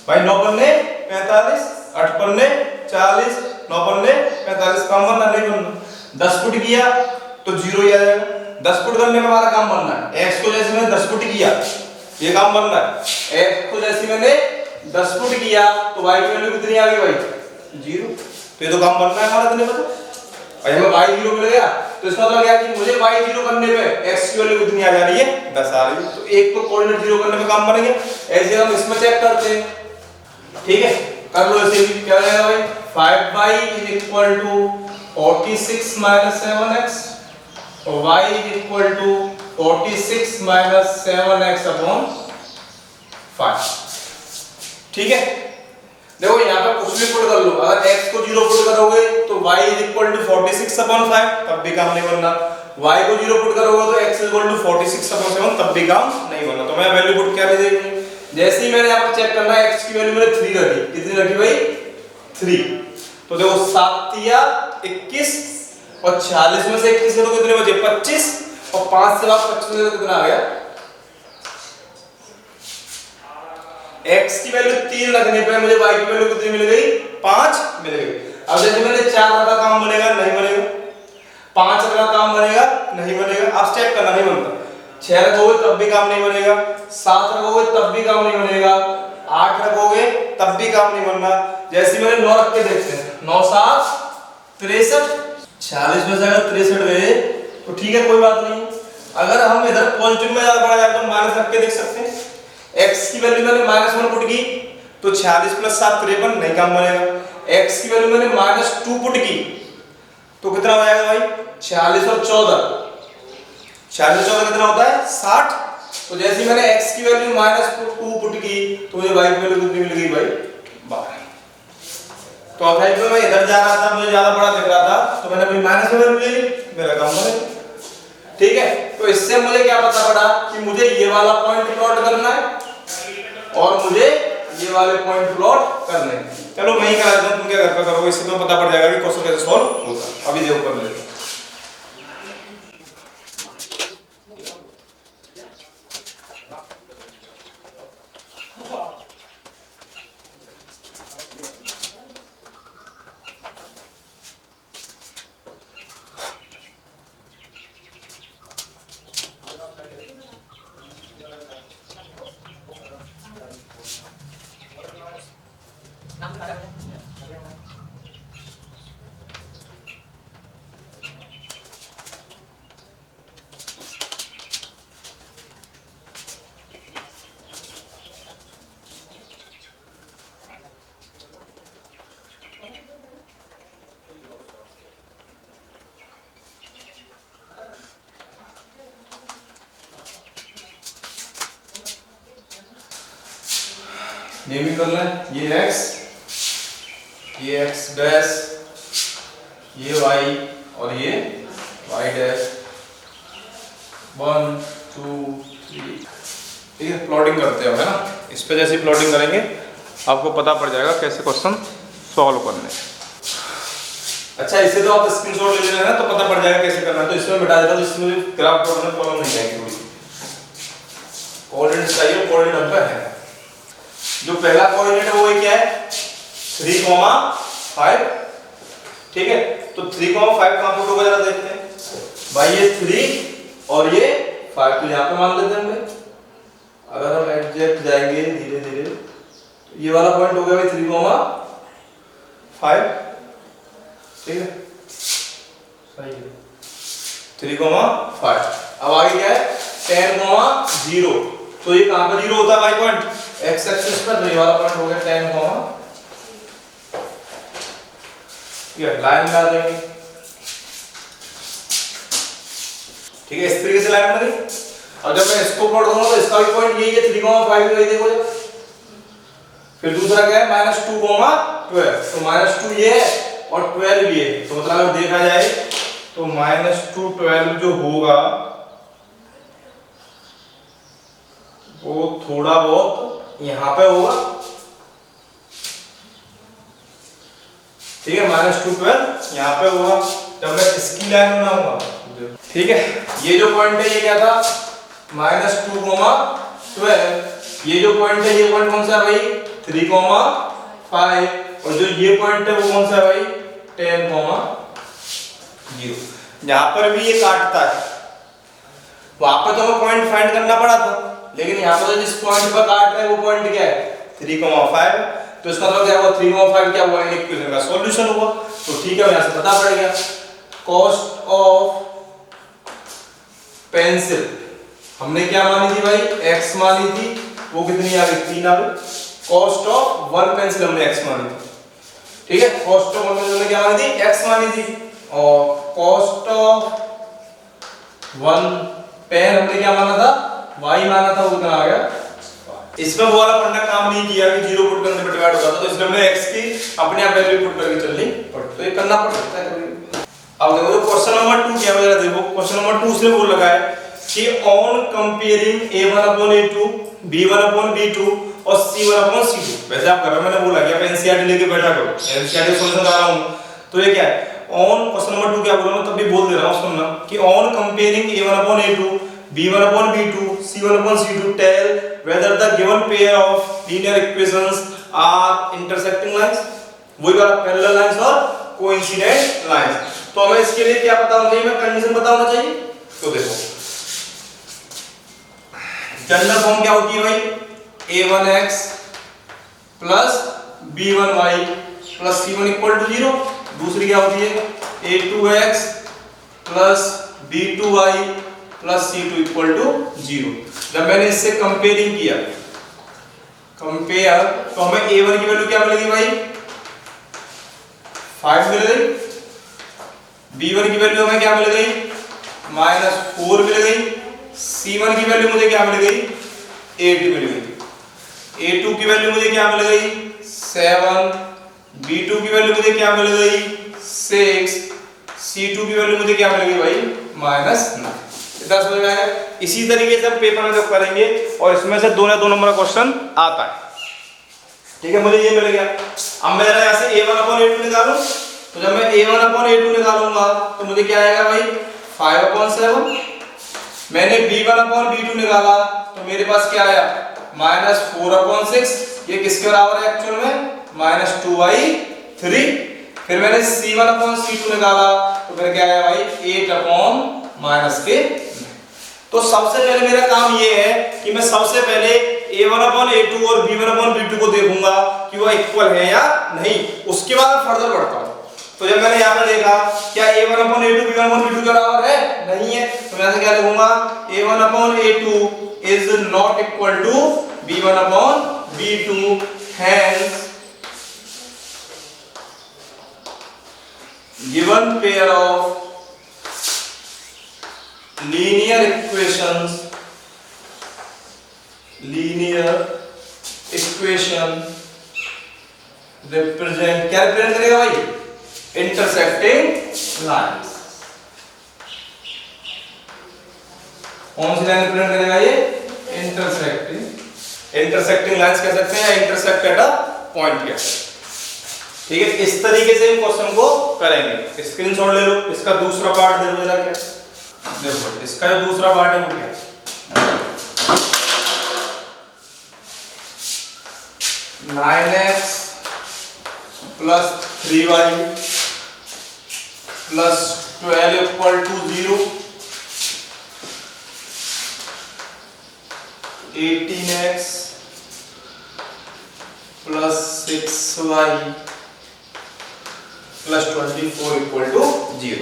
Speaker 1: भाई। 9 पन्ने 45, 8 पन्ने 40, 9 पन्ने 45, काम बनना, नहीं बनना। 10 पुट किया तो जीरो ही आ जाएगा। 10 पुट करने में हमारा काम बनना है, x को जैसे मैंने 10 पुट किया ये काम बनना है, x को जैसे मैंने 10 पुट किया तो y की वैल्यू कितनी आ गई भाई 0। तो ये तो काम बनना है हमारा, नहीं पता भाई हमें y 0 मिल गया, तो इसका मतलब क्या कि मुझे y 0 करने पे x की वैल्यू कितनी आ जा रही है 10 आ रही है। तो एक तो कोऑर्डिनेट 0 करने में काम बनेंगे, ऐसे हम इसमें चेक करते हैं, ठीक है। कर लो इसे भी, क्या हो जाएगा भाई 5y is equal to 46 minus 7x और y is equal to 46 minus 7x upon 5, ठीक है। देखो यहाँ पे कुछ भी पुट कर लो, अगर x को 0 पुट करोगे तो y इज इक्वल टू 46/5, तब भी काम नहीं बनना। y को 0 पुट करोगे तो x इज इक्वल टू 46/7, तब भी काम नहीं बनना। तो मैं वैल्यू पुट क्या दे देंगे, जैसे ही मैंने यहाँ पर चेक करना है x की वैल्यू मैंने 3 रखी, कितनी रखी भाई 3। तो देखो 7 या 21 और 46 में से 21 तो कितने बचे 25, और 5 से आप 25 में तो कितना आ गया, x की वैल्यू 3 रखने पे मुझे y की वैल्यू कितनी मिल गई 5 मिल गई। अब जैसे मैंने 4 रखा काम बनेगा नहीं बनेगा, 5 रखा काम बनेगा नहीं बनेगा, आप चेक करना नहीं बनता। 6 रखोगे तब भी काम नहीं बनेगा, 7 रखोगे तब भी काम नहीं बनेगा, 8 रखोगे तब भी काम नहीं बनना। जैसे मैंने 9 रख के देखते हैं, 9 7 63, 46 में से अगर 63 गए तो ठीक है कोई बात नहीं। अगर हम इधर पॉजिटिव में ज्यादा बढ़ा जाए तो माइनस रख के देख सकते हैं। x की वैल्यू मैंने -1 पुट की तो 46 + 7 53 नहीं काम बनेगा। x की वैल्यू मैंने -2 पुट की तो कितना हो जाएगा भाई 46 और 14, 46 14 कितना होता है 60। तो जैसे मैंने x की वैल्यू -2 पुट की तो मुझे y की वैल्यू कितनी मिल गई भाई 12। तो अब मैं इधर जा रहा था, मुझे ज्यादा बड़ा दिख रहा था तो मैंने भाई माइनस में वैल्यू ले ली, मेरा काम बनेगा। ठीक है, तो इससे मुझे क्या पता पड़ा कि मुझे ये वाला पॉइंट प्लॉट करना है और मुझे ये वाले पॉइंट प्लॉट करने हैं। चलो मैं ही करा देता हूं, तुम क्या घर पे करोगे, इससे तुम्हें पता पड़ जाएगा कि क्वेश्चन कैसे सॉल्व होता है। अभी देखो कर लेते हैं। नेमिंग कर लें, ये x, ये x डैश, ये y और ये y डैश। 1 2 3, ठीक है। प्लॉटिंग करते हैं है ना, इस पे जैसे प्लॉटिंग करेंगे आपको पता पड़ जाएगा कैसे क्वेश्चन सॉल्व करने। अच्छा, इसे तो आप स्क्रीनशॉट ले लेना तो पता पड़ जाएगा कैसे करना है। तो इसमें बिठा देता हूं, इसमें ग्राफ प्लॉट में प्रॉब्लम नहीं आएगी। थोड़ी कोऑर्डिनेट चाहिए, कोऑर्डिनेट हमका है। जो पहला कोऑर्डिनेट है वो क्या है 3, 5, ठीक है। तो 3, 5 कहां पुट होगा जरा देखते हैं भाई। ये 3 और ये 5 तो यहां पे मान लेते हैं भाई। अगर हम एग्जैक्ट जाएंगे धीरे धीरे तो ये वाला पॉइंट हो गया भाई 3, 5, ठीक है सही है 3, 5। अब आगे क्या है 10, 0। तो ये कहां पर 0 होता है भाई पॉइंट x एक्सिस पर, ये वाला पॉइंट हो गया 10, ये लाइन में आ जाएंगे, ठीक है। इस तरीके से लाइन बनी। और जब मैं इसको प्लॉट करूंगा तो इसका भी पॉइंट यही है 3, 5 यही देखो। फिर दूसरा क्या है -2, 12। तो -2 ये है और 12 ये है। तो मतलब अगर देखा जाए तो -2 12 जो होगा वो थोड़ा बहुत यहां पे होगा, ठीक है। -2 12 यहां पे होगा जब मैं इसकी लाइन बनाऊंगा, ठीक है। ये जो पॉइंट है ये क्या था -2, 12। ये जो पॉइंट है ये पॉइंट कौन सा है भाई 3, 5। और जो ये पॉइंट है वो कौन सा है भाई 10, 0। यहां पर भी ये काटता है, वहां पर तो हमें पॉइंट फाइंड करना पड़ा था, लेकिन यहाँ पर जिस पॉइंट पर काट रहे हैं वो पॉइंट क्या है 3, 5। तो इसका मतलब क्या हुआ 3, 5 क्या हुआ इक्वेशन का सॉल्यूशन हुआ। तो ठीक है, यहाँ से पता पड़ गया कॉस्ट ऑफ पेंसिल हमने क्या मानी थी भाई x मानी थी, वो कितनी आ गई 3 आ गई। कॉस्ट ऑफ 1 पेंसिल हमने x मानी थी, ठीक है। कॉस्ट ऑफ 1 पेंसिल हमने क्या मानी थी x मानी थी, और कॉस्ट ऑफ 1 पेन हमने क्या माना था y माना था, वो कितना आ गया। इसमें वो वाला फंडा काम नहीं किया कि 0 पुट करने पे डिवाइड होता था, तो इसलिए हमने x की अपने आप वैल्यू पुट करके चलनी पड़ती, तो ये करना पड़ सकता है कभी। अब देखो क्वेश्चन नंबर 2 क्या है, देखो क्वेश्चन नंबर 2 उसने बोल लगा है कि ऑन कंपेयरिंग a1/a2 b1/b2 और c1/c2। वैसे आप घर में मैंने बोला कि आप एनसीईआरटी लेके बैठा करो, एनसीईआरटी सॉल्यूशन कर रहा हूं, तो ये क्या है ऑन क्वेश्चन नंबर 2 क्या बोला मैं तब भी बोल दे रहा हूं, सुनना कि on comparing a1/a2 b1/b2 c1/c2 tell whether the given pair of linear equations are intersecting lines, वही वाला पैरेलल लाइंस और कोइंसिडेंट लाइंस। तो हमें इसके लिए क्या पता होना चाहिए, मैं कंडीशन पता होना चाहिए। तो देखो जनरल फॉर्म क्या होती है भाई, a1x plus b1y plus c1 equal to 0। दूसरी क्या होती है a2x plus b2y plus c2 equal to 0। जब मैंने इससे कंपेयरिंग किया, कंपेयर, तो हमें a1 की वैल्यू क्या मिलेगी भाई 5 मिल गई, b1 की वैल्यू हमें क्या मिल गई -4 मिल गई, c1 की वैल्यू मुझे क्या मिल गई 8 मिल गई, a2 की वैल्यू मुझे क्या मिल गई 7, b2 की वैल्यू मुझे क्या मिल गई 6, c2 की वैल्यू मुझे क्या मिल गई भाई -9। इतना समझ में आया। इसी तरीके से हम पेपर में जब करेंगे और इसमें से 2 नंबर का क्वेश्चन आता है, ठीक है, मुझे ये मिल गया। अब मैं जरा यहाँ से a1/a2 निकालूं, तो जब मैं a1/a2 निकालूंगा तो मुझे क्या आएगा भाई 5/7। मैंने b1/b2 निकाला तो मेरे पास क्या आया -4/6, ये किसके बराबर है एक्चुअल में -2/3। फिर मैंने c1/c2 निकाला तो फिर क्या आया भाई 8/-के। तो सबसे पहले मेरा काम ये है कि मैं सबसे पहले a1/a2 और b1/b2 को देखूंगा कि वो इक्वल है या नहीं, उसके बाद फर्दर बढ़ता हूं। तो जब मैंने यहाँ पर देखा क्या a1/a2 b1/b2 के बराबर है, नहीं है, तो मैं ऐसे क्या लिखूंगा a1/a2 is not equal to b1/b2, hence given pair of linear equation represent, क्या रिप्रेजेंट करेगा भाई intersecting lines। कौन सी लाइन रिप्रेजेंट करेगा ये intersecting lines कह सकते हैं या intersect at a point कह सकते हैं, ठीक है। इस तरीके से हम क्वेश्चन को करेंगे। स्क्रीनशॉट ले लो, इसका दूसरा पार्ट देखो जरा क्या देखो, इसका जो दूसरा पार्ट है वो क्या है 9x plus 3y plus 12 equal to 0, 18x plus 6y plus 24 equal to 0।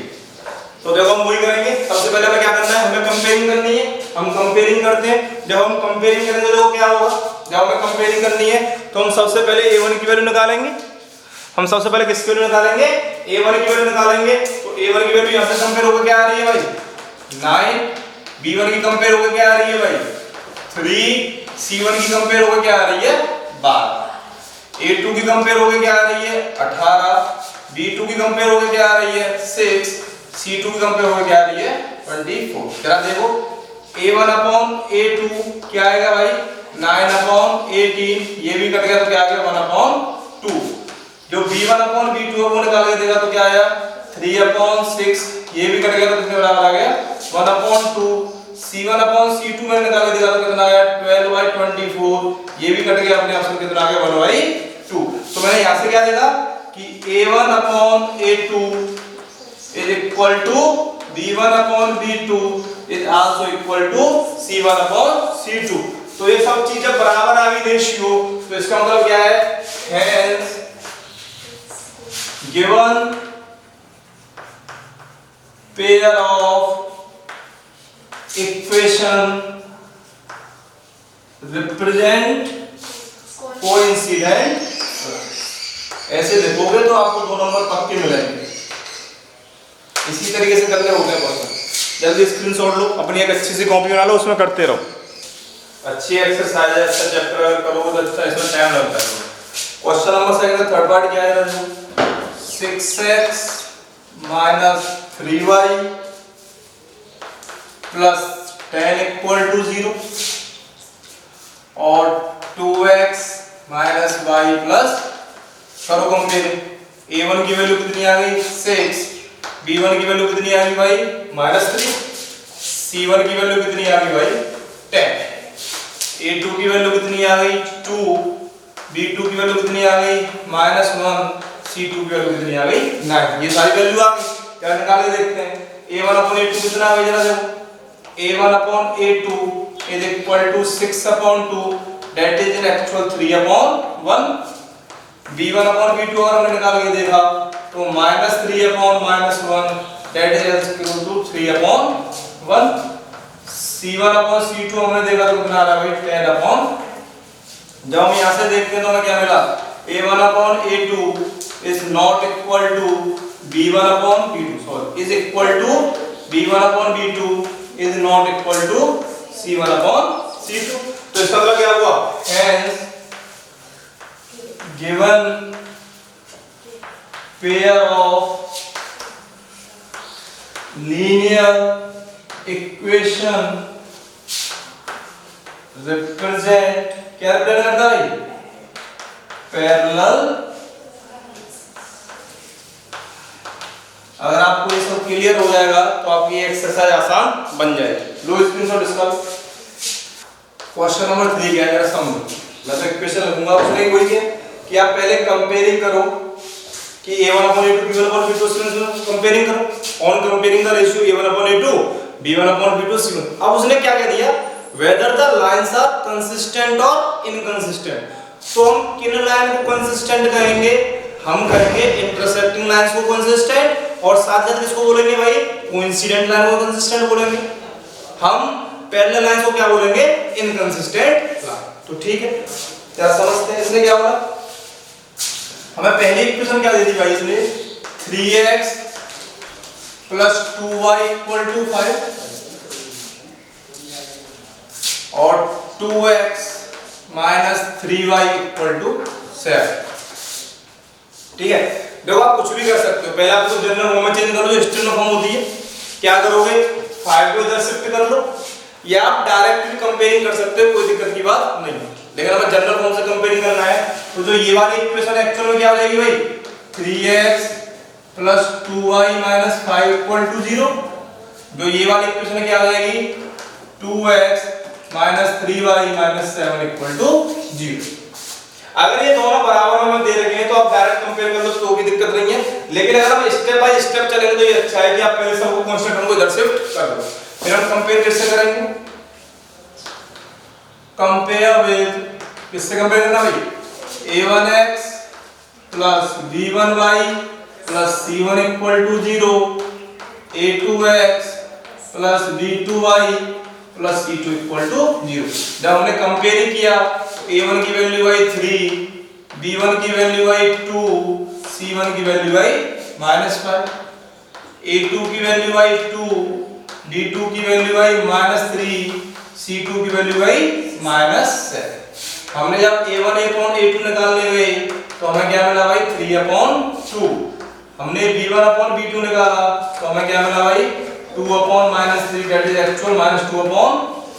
Speaker 1: तो देखो हम वही करेंगे। सबसे पहले हमें क्या करना है, हमें कंपेयरिंग करनी है। हम कंपेयरिंग करते हैं, जब हम कंपेयरिंग करेंगे तो क्या होगा, जब हमें कंपेयरिंग करनी है तो हम सबसे पहले a1 की वैल्यू निकालेंगे। हम सबसे पहले किसकी वैल्यू निकालेंगे a1 की वैल्यू निकालेंगे। तो a1 की वैल्यू यहां से कंपेयर होकर क्या आ रही है भाई 9, b1 की कंपेयर होकर क्या आ रही है भाई 3, c1 की कंपेयर होकर क्या आ रही है 12, a2 की कंपेयर होकर क्या आ रही है 18, b2 की कंपेयर होकर क्या आ रही है 6, c2 की कंपेयर होकर क्या आ रही है 24। जरा देखो a1/a2 क्या आएगा भाई 9/18, ये भी कट गया तो क्या आ गया 1/2। जो b1/b2 है वो निकाल के देगा तो क्या आया 3/6, ये भी कट गया तो कितने बराबर आ गया 1/2। c1/c2 मैंने निकाल के देगा तो कितना आया 12/24, ये भी कट गया अपने आप से कितना आ गया 1/2। तो मैंने यहां से क्या देखा कि a1/a2 is equal to b1/b2 is also equal to c1/c2। तो ये सब चीजें बराबर आ गई रेशियो, तो इसका मतलब क्या है hence given pair of equation represent coincident। ऐसे देखोगे तो आपको 2 नंबर पक्के मिलेंगे। इसी तरीके से करने होते हैं क्वेश्चन। जल्दी स्क्रीनशॉट लो, अपनी एक अच्छी सी कॉपी बना लो, उसमें करते रहो। अच्छी एक्सरसाइज है, अच्छा चैप्टर अगर करोगे तो अच्छा इसमें टाइम लगता है। Question number second third part क्या है Raju? 6x minus 3y plus 10 equal to 0 और 2x माइनस y प्लस, करो कंपेयरिंग। a1 की वैल्यू कितनी आ गई 6, b1 की वैल्यू कितनी आ गई भाई -3, c1 की वैल्यू कितनी आ गई भाई 10, a2 की वैल्यू कितनी आ गई 2, b2 की वैल्यू कितनी आ गई -1, c2 की वैल्यू कितनी आ गई 9। ये सारी वैल्यू आ गई, क्या निकाल के देखते हैं। a1 अपॉन a2 कितना आ गया जरा देखो, a1 upon a2 is equal to 6 upon 2 that is in actual 3 upon 1। b1 upon b2 अगर हमने निकाल के देखा तो -3 upon -1 that is equal to 3 upon 1। c1 upon c2 हमने देखा तो कितना आ रहा है भाई 10 अपॉन। जब हम यहां से देखते हैं तो हमें क्या मिला, a1 upon a2 is not equal to b1 upon b2, sorry is equal to b1 upon b2 is not equal to c1 upon c2। तो इसका मतलब क्या हुआ, hence given pair of linear equation represent, क्या रिप्रेजेंट करता है पैरेलल। अगर आपको ये सब क्लियर हो जाएगा तो आपकी एक्सरसाइज आसान बन जाएगी। लो स्क्रीनशॉट इसका। क्वेश्चन नंबर 3 क्या है जरा समझो। मैं तो इक्वेशन लिखूंगा उसमें वही है कि आप पहले कंपेयरिंग करो कि a1 upon a2 b1 upon b2 से कंपेयरिंग करो। On comparing the ratio a1 upon a2 b1 upon b2 c1। अब उसने क्या कह दिया, whether the lines are consistent और इनकंसिस्टेंट। तो हम किन लाइन को कंसिस्टेंट कहेंगे, हम कहेंगे इंटरसेक्टिंग लाइंस को कंसिस्टेंट और साथ साथ किसको बोलेंगे भाई कोइंसिडेंट लाइन को कंसिस्टेंट बोलेंगे। हम पैरेलल लाइंस को क्या बोलेंगे इनकंसिस्टेंट लाइन। तो ठीक है, क्या समझते हैं इसने क्या बोला। हमें पहली इक्वेशन क्या दी थी भाई इसने 3x plus 2y equal to 5 और 2x minus 3y equal to 7। ठीक है, देखो आप कुछ भी कर सकते हो। पहले आप तो जनरल फॉर्म में चेंज कर लो जो स्टैंडर्ड फॉर्म होती है। क्या करोगे 5 को इधर शिफ्ट कर लो या आप डायरेक्टली कंपेयरिंग कर सकते हो, कोई दिक्कत की बात नहीं। लेकिन हमें जनरल फॉर्म से कंपेयरिंग करना है तो जो ये वाली इक्वेशन एक्चुअल में क्या हो जाएगी भाई 3x plus 2y minus 5 equal to 0। जो ये वाली इक्वेशन क्या हो जाएगी 2x minus 3y minus 7 equal to 0। अगर ये दोनों बराबर में दे रखे हैं तो आप डायरेक्ट कंपेयर कर लो तो कोई दिक्कत नहीं है। लेकिन अगर हम स्टेप बाय स्टेप चलेंगे तो ये अच्छा है कि आप पहले सबको कांस्टेंट को इधर शिफ्ट कर दो। फिर हम कंपेयर कैसे करेंगे, कंपेयर विद, किससे कंपेयर करना भाई a1x plus b1y plus c1 equal to 0, a2x plus b2y plus c2 equal to 0। जब हमने कंपेयर किया a1 की वैल्यू आई 3, b1 की वैल्यू आई 2, c1 की वैल्यू आई -5, a2 की वैल्यू आई 2, d2 की वैल्यू आई -3, c2 की वैल्यू आई -7। हमने जब a1 अपॉन a2 निकालने गए तो हमें क्या मिला भाई 3 अपॉन 2। हमने b1 अपॉन b2 निकाला तो हमें क्या मिला भाई 2 upon -3 that is actual -2 upon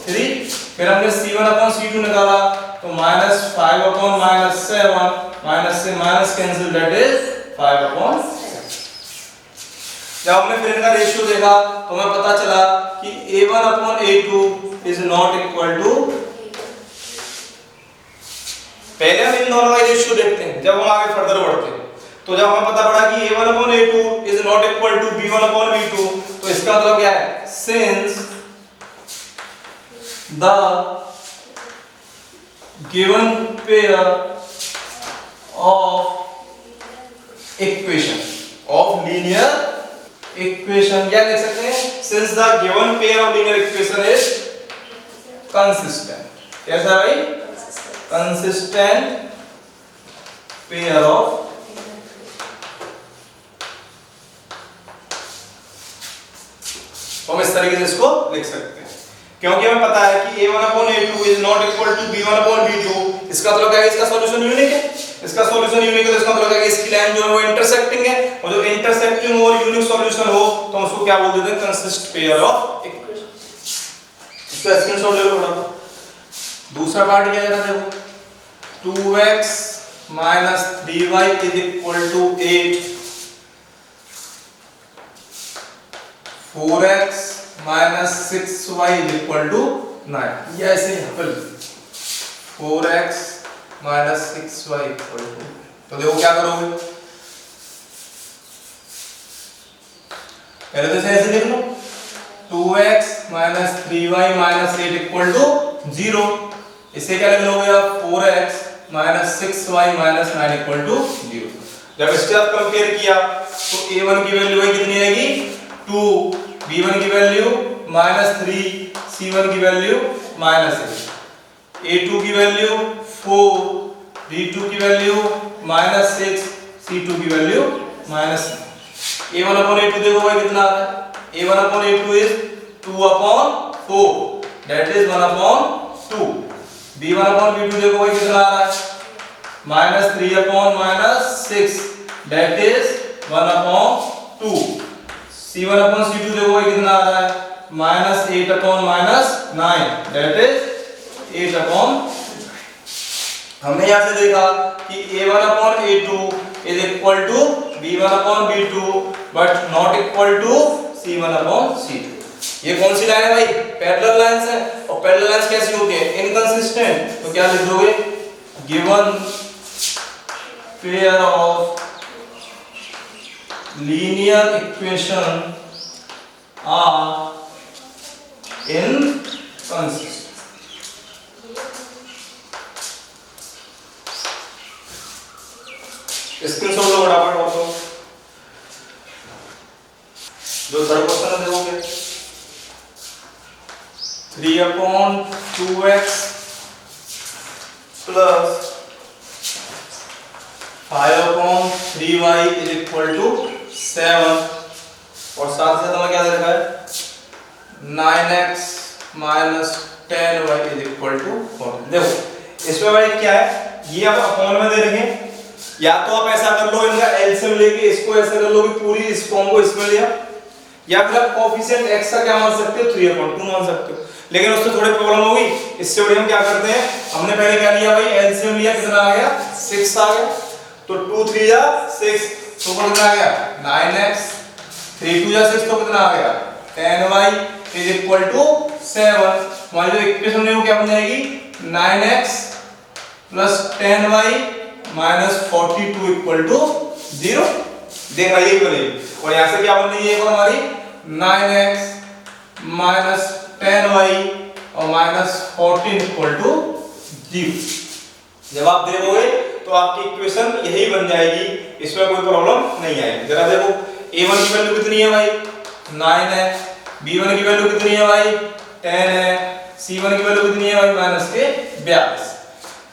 Speaker 1: 3। फिर हमने c1 अपॉन c2 निकाला तो -5 अपॉन -7 माइनस से minus cancel that is 5 upon 6। जब हमने फिर इनका रेशियो देखा तो हमें पता चला कि a1 upon a2 is not equal to, पहले हम इन दोनों का रेशियो देखते हैं जब हम आगे फर्दर बढ़ते हैं। तो जब हमें पता पड़ा कि a1 upon a2 is not equal to b1 upon b2 तो इसका मतलब क्या है, since the given pair of equation of linear equation, क्या लिख सकते हैं since the given pair of linear equation is consistent. कैसा भाई कंसिस्टेंट पेयर ऑफ हम इस तरीके से इसको लिख सकते हैं। क्योंकि हमें पता है कि a1/a2 is not equal to b1/b2। इसका मतलब क्या है, इसका सॉल्यूशन यूनिक है। इसका सॉल्यूशन यूनिक है तो इसका मतलब क्या है, इसकी लाइन जो है वो इंटरसेक्टिंग है, और जो इंटरसेक्टिंग और यूनिक सॉल्यूशन हो तो हम उसको क्या बोल देते हैं, कंसिस्ट पेयर ऑफ इक्वेशन। इसका स्क्रीनशॉट ले लो फटाफट। दूसरा पार्ट क्या है देखो, 2x minus 3y is equal to 8, 4x minus 6y is equal to 9। ये ऐसे हल 4x minus 6y equal to, तो देखो क्या करोगे, पहले तो ऐसे लिख लो 2x minus 3y minus 8 equal to 0। इसे क्या लिख लोगे आप, 4x minus 6y minus 9 equal to 0। जब इसके साथ कंपेयर किया तो a1 की वैल्यू कितनी आएगी 2, b1 की वैल्यू -3, c1 की वैल्यु -8, a2 की वैल्यू 4, b2 की वैल्यू -6, c2 की वैल्यू -9। a1/a2 देखो भाई कितना आ रहा है, a1/a2 is 2/4, that is 1/2। b1/b2 देखो भाई कितना आ रहा है, -3/6, that is 1/2। c1/c2 देखो भाई कितना आ रहा है, -8/9, that is 8/। हमने यहां से देखा कि a1/a2 is equal to b1/b2 but not equal to c1/c2। ये कौन सी लाइन है भाई, पैरेलल लाइंस है, और पैरेलल लाइंस कैसी होती है, इनकंसिस्टेंट। तो क्या लिख दोगे, given pair of linear equation are inconsistent. Screenshot लो फटाफट। और जो थर्ड क्वेश्चन है देखोगे 3/2x plus 5/3y is equal to 7, और साथ ही साथ हमें क्या दे रखा है 9x minus 10y is equal to 14। देखो इसमें भाई क्या है, ये आप अपॉन में दे रखे, या तो आप ऐसा कर लो इनका एलसीएम लेके इसको ऐसा कर लो कि पूरी इस फॉर्म को इसमें लिया, या फिर आप कोएफिशिएंट x का क्या मान सकते हो 3/2 मान सकते हो, लेकिन उससे थोड़ी प्रॉब्लम होगी। इससे बढ़िया हम क्या करते हैं, हमने पहले क्या लिया भाई, एलसीएम लिया, कितना आ गया 6 आ गया, तो 2 3 जा 6, तो कितना आ गया 9x, 3 2 जा 6 तो कितना आ गया 10y इज इक्वल टू 7। हमारी जो इक्वेशन है वो क्या बन जाएगी 9x plus 10y minus 42 equal to 0। देखा ये बनेगी, और यहां से क्या बन रही है हमारी 9x माइनस 10y और माइनस 14 इक्वल टू 0। जब आप देखोगे तो आपकी इक्वेशन यही बन जाएगी, इसमें कोई प्रॉब्लम नहीं आएगी। जरा देखो a1 की वैल्यू कितनी है भाई 9 है, b1 की वैल्यू कितनी है भाई 10 है, c1 की वैल्यू कितनी है भाई -42,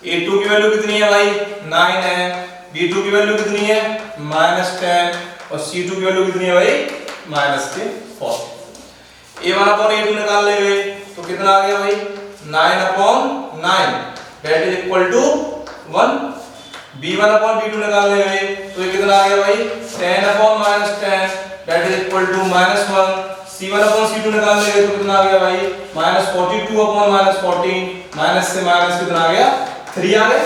Speaker 1: a2 की वैल्यू कितनी है भाई 9 है, b2 की वैल्यू कितनी है -10, और c2 की वैल्यू कितनी है भाई -4। a1/a2 निकाल लेंगे तो कितना आ गया भाई 9/9, that is equal to 1। b1/b2 निकाल लेंगे तो ये कितना आ गया भाई 10/-10, that is equal to -1। c1/c2 निकाल लेंगे तो कितना आ गया भाई -42/-14, माइनस से माइनस कितना आ गया 3 आ गया।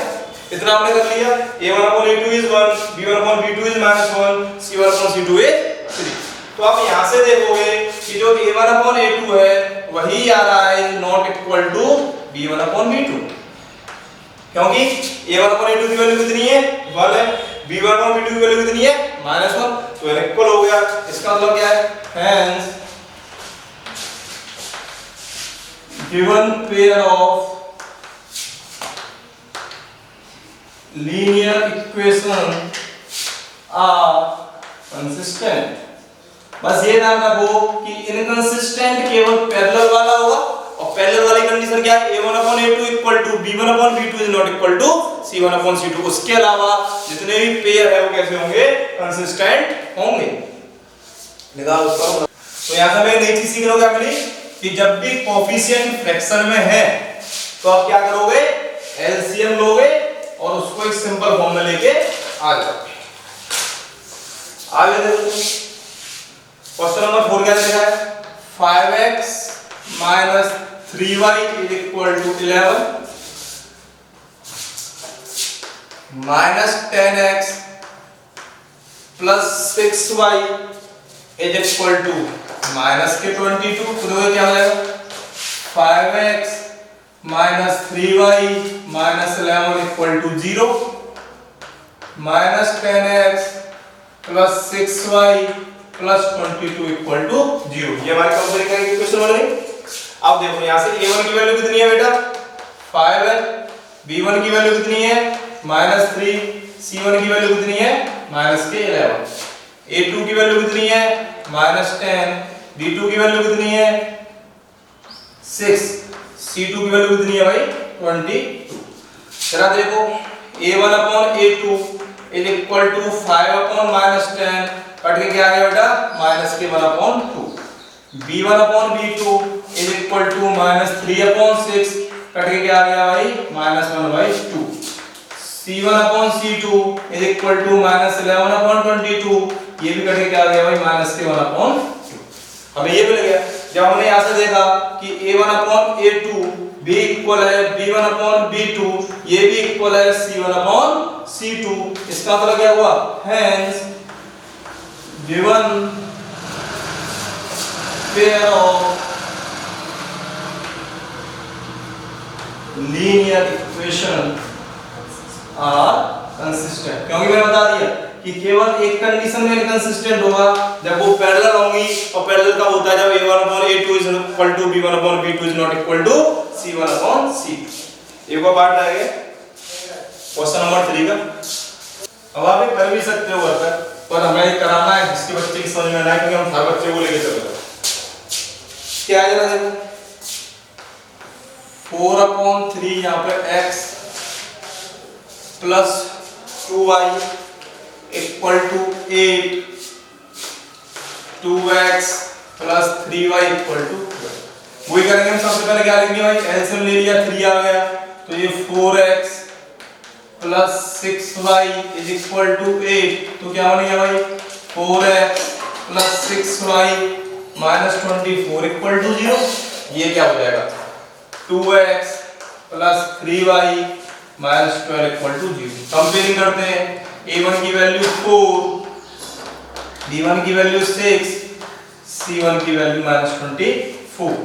Speaker 1: इतना हमने कर लिया, a1/a2 is 1, b1/b2 is -1, c1/c2 is 3। तो आप यहां से देखोगे कि जो a1/a2 है वही आ रहा है नॉट इक्वल टू b1/b2, क्योंकि a1/a2 की वैल्यू कितनी है 1 है, b1/b2 की वैल्यू कितनी है -1, तो ये इक्वल हो गया। इसका मतलब क्या है, hence given pair of linear equation are consistent. बस ये ध्यान रखो कि इनकंसिस्टेंट केवल पैरेलल वाला होगा, और पैरेलल वाली कंडीशन क्या है a1/a2 equal to b1/b2 is not equal to c1/c2। उसके अलावा जितने भी पेयर है वो कैसे होंगे, कंसिस्टेंट होंगे। निकाल उसका। तो यहां से हमें नई चीज सीखने को क्या मिली कि जब भी कोफिशिएंट फ्रैक्शन में है तो आप क्या करोगे, एलसीएम लोगे और उसको एक सिंपल फॉर्म में लेके आ जाओगे। आगे देखो क्वेश्चन नंबर 4 क्या लिखा है, 5x minus 3y is equal to 11 minus 10x plus 6y is equal to minus के 22। तो क्या हो जाएगा, 5x minus 3y minus 11 equal to 0 minus 10x plus 6y plus 22 equal to 0। ये हमारे कंपनी का इक्वेशन बन गई। अब देखो यहाँ से a1 की वैल्यू कितनी है बेटा, 5 है, b1 की वैल्यू कितनी है -3, c1 की वैल्यू कितनी है -11, a2 की वैल्यू कितनी है -10, b2 की वैल्यू कितनी है 6, c2 की वैल्यू कितनी है भाई 22। जरा देखो a1 upon a2 is equal to 5 upon -10 cut के क्या आ गया बेटा -1 upon 2, b1 upon b2 is equal to -3 upon 6 cut के क्या आ गया भाई -1/2, c1 upon c2 is equal to -11 upon 22, ये भी कट के क्या आ गया भाई -1 अपॉन 2। हमें ये मिल गया। जब हमने यहां से देखा कि a1 अपॉन a2 भी इक्वल है b1 अपॉन b2, ये भी इक्वल है c1 अपॉन c2, इसका मतलब क्या हुआ, hence given pair of linear equation are consistent। क्योंकि मैंने बता दिया कि केवल एक कंडीशन में कंसिस्टेंट होगा जब वो पैरेलल होंगी, और पैरेलल कब होता है जब a1 upon a2 is equal to b1 upon b2 is not equal to c1 upon c2। एक और पार्ट रह गया क्वेश्चन नंबर 3 का। अब आप ये कर भी सकते हो वर्कर, पर हमें ये कराना है जिसके बच्चे की समझ में आए, क्योंकि हम हर बच्चे को लेके चल रहे हैं। क्या है जरा देखो 4/3 यहाँ पे x plus 2y equal to 8, 2x plus 3y equal to 12। वही करेंगे हम। सबसे पहले क्या लेंगे भाई, एलसीएम ले लिया, 3 आ गया तो ये 4x plus 6y is equal to 8, तो क्या बनेगा भाई 4x plus 6y minus 24 equal to 0। ये क्या हो जाएगा 2x plus 3y minus 12 equal to 0। Comparing करते हैं, a1 की वैल्यू 4, b1 की वैल्यू 6, c1 की वैल्यू -24,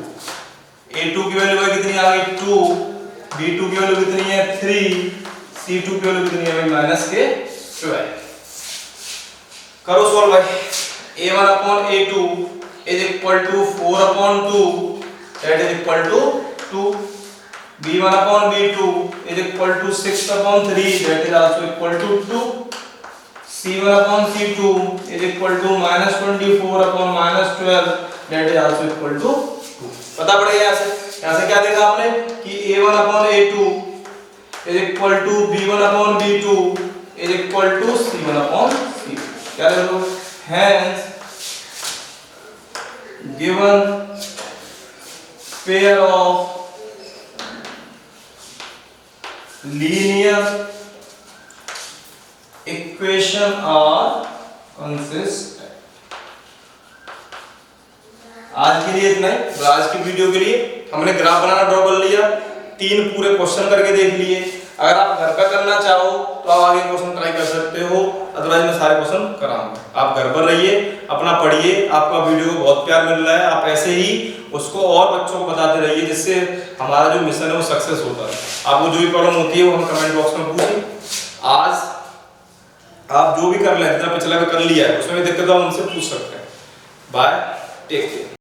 Speaker 1: a2 की वैल्यू कितनी आ गई 2, b2 की वैल्यू कितनी है 3, c2 की वैल्यू कितनी है भाई -12। करो सॉल्व भाई। a1 upon a2 is equal to 4 upon 2 that is equal to 2, b1 upon b2 is equal to 6 upon 3 that is also equal to 2, c1 upon c2 is equal to -24 upon -12 that is also equal to 2। पता पड़ेगा यहाँ से क्या देखा आपने कि a1 upon a2 is equal to b1 upon b2 is equal to c1 upon c2। क्या देखो, hence given pair of linear equation are consistent। आज के लिए इतना ही। आज की वीडियो के लिए हमने ग्राफ बनाना ड्रॉ कर लिया, 3 पूरे क्वेश्चन करके देख लिए। अगर आप घर पर करना चाहो तो आप आगे क्वेश्चन ट्राई कर सकते हो, अदरवाइज मैं सारे क्वेश्चन कराऊंगा। आप घर पर रहिए, अपना पढ़िए, आपका वीडियो को बहुत प्यार मिल रहा है, आप ऐसे ही उसको और बच्चों को बताते रहिए, जिससे हमारा जो मिशन है वो सक्सेस होता है। आपको जो भी प्रॉब्लम होती है वो हम कमेंट बॉक्स में पूछिए। आज आप जो भी कर लें, जितना पिछला भी कर लिया है उसमें भी दिक्कत है, आप उनसे पूछ सकते हैं। Bye, take care.